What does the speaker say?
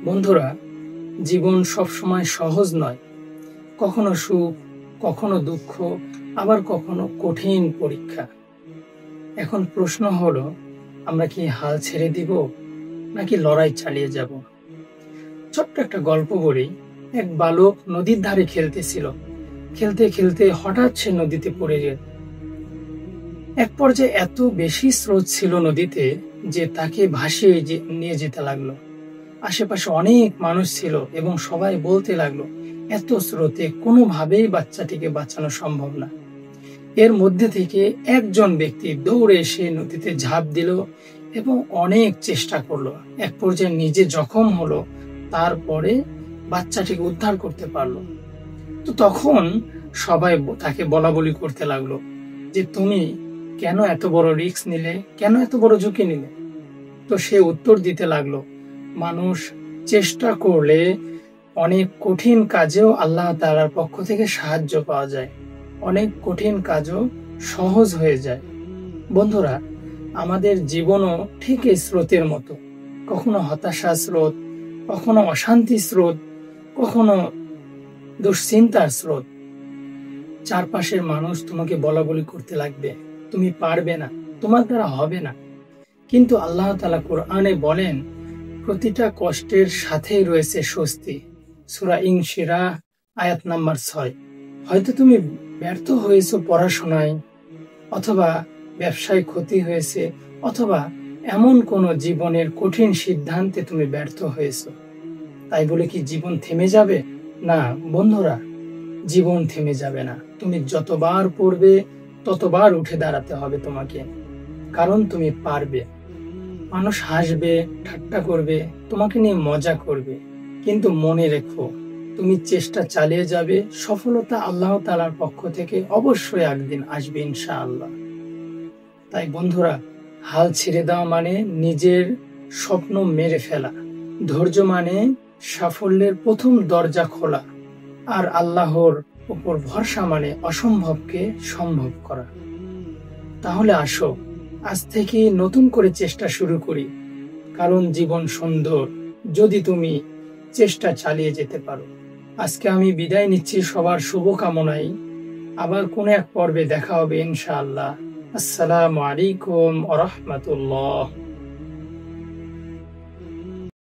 বন্ধুরা, জীবন সবসময় সহজ নয়। কখনো সুখ, কখনো দুঃখ, আবার কখনো কঠিন পরীক্ষা। এখন প্রশ্ন হলো, আমরা কি হাল ছেড়ে দিব নাকি লড়াই চালিয়ে যাব? ছোট্ট একটা গল্প বলি। এক বালক নদীর ধারে খেলতেছিল। খেলতে খেলতে হঠাৎ সে নদীতে পড়ে গেল। এক পর্যায়ে এত বেশি স্রোত ছিল নদীতে যে তাকে ভাসিয়ে নিয়ে যেতে লাগলো। আশেপাশে অনেক মানুষ ছিল এবং সবাই বলতে লাগলো, এত স্রোতে কোনোভাবেই বাচ্চাটিকে বাঁচানো সম্ভব না। এর মধ্যে থেকে একজন ব্যক্তি দৌড়ে এসে নদীতে ঝাঁপ দিল এবং অনেক চেষ্টা করলো। এক পর্যায়ে নিজে জখম হলো, তারপরে বাচ্চাটিকে উদ্ধার করতে পারলো। তো তখন সবাই তাকে বলা বলি করতে লাগলো যে, তুমি কেন এত বড় রিস্ক নিলে, কেন এত বড় ঝুঁকি নিলে? তো সে উত্তর দিতে লাগলো, মানুষ চেষ্টা করলে অনেক কঠিন কাজেও আল্লাহ তাআলার পক্ষ থেকে সাহায্য পাওয়া যায়, অনেক কঠিন কাজও সহজ হয়ে যায়। বন্ধুরা, আমাদের জীবনও ঠিক এই স্রোতের মতো। কখনো হতাশা স্রোত, কখনো অশান্তি স্রোত, কখনো দুশ্চিন্তার স্রোত। চারপাশের মানুষ তোমাকে বলা বলি করতে লাগবে, তুমি পারবে না, তোমার দ্বারা হবে না। কিন্তু আল্লাহ তাআলা কোরআনে বলেন, প্রতিটা কষ্টের সাথেই রয়েছে স্বস্তি। সূরা ইনশিরাহ আয়াত নাম্বার 6। হয়তো তুমি ব্যর্থ হয়েছো পড়াশোনায়, অথবা ব্যবসায় ক্ষতি হয়েছে, অথবা এমন কোনো জীবনের কঠিন সিদ্ধান্তে তুমি ব্যর্থ হয়েছো। তাই বলে কি জীবন থেমে যাবে? না বন্ধুরা, জীবন থেমে যাবে না। তুমি যতবার পড়বে ততবার উঠে দাঁড়াতে হবে তোমাকে, কারণ তুমি পারবে। মানুষ হাসবে, ঠাট্টা করবে, তোমাকে নিয়ে মজা করবে, কিন্তু মনে রেখো, তুমি চেষ্টা চালিয়ে যাবে, সফলতা আল্লাহ তাআলার পক্ষ থেকে অবশ্যই একদিন আসবে ইনশাআল্লাহ। তাই বন্ধুরা, হাল ছেড়ে দেওয়া মানে নিজের স্বপ্ন মেরে ফেলা, ধৈর্য মানে সাফল্যের প্রথম দরজা খোলা, আর আল্লাহর উপর ভরসা মানে অসম্ভবকে সম্ভব করা। তাহলে আসো, আজ থেকে নতুন করে চেষ্টা শুরু করি, কারণ জীবন সুন্দর যদি তুমি চেষ্টা চালিয়ে যেতে পারো। আজকে আমি বিদায় নিচ্ছি সবার শুভকামনায়। আবার কোনো এক পর্বে দেখা হবে ইনশাআল্লাহ। আসসালামু আলাইকুম ওয়া রাহমাতুল্লাহ।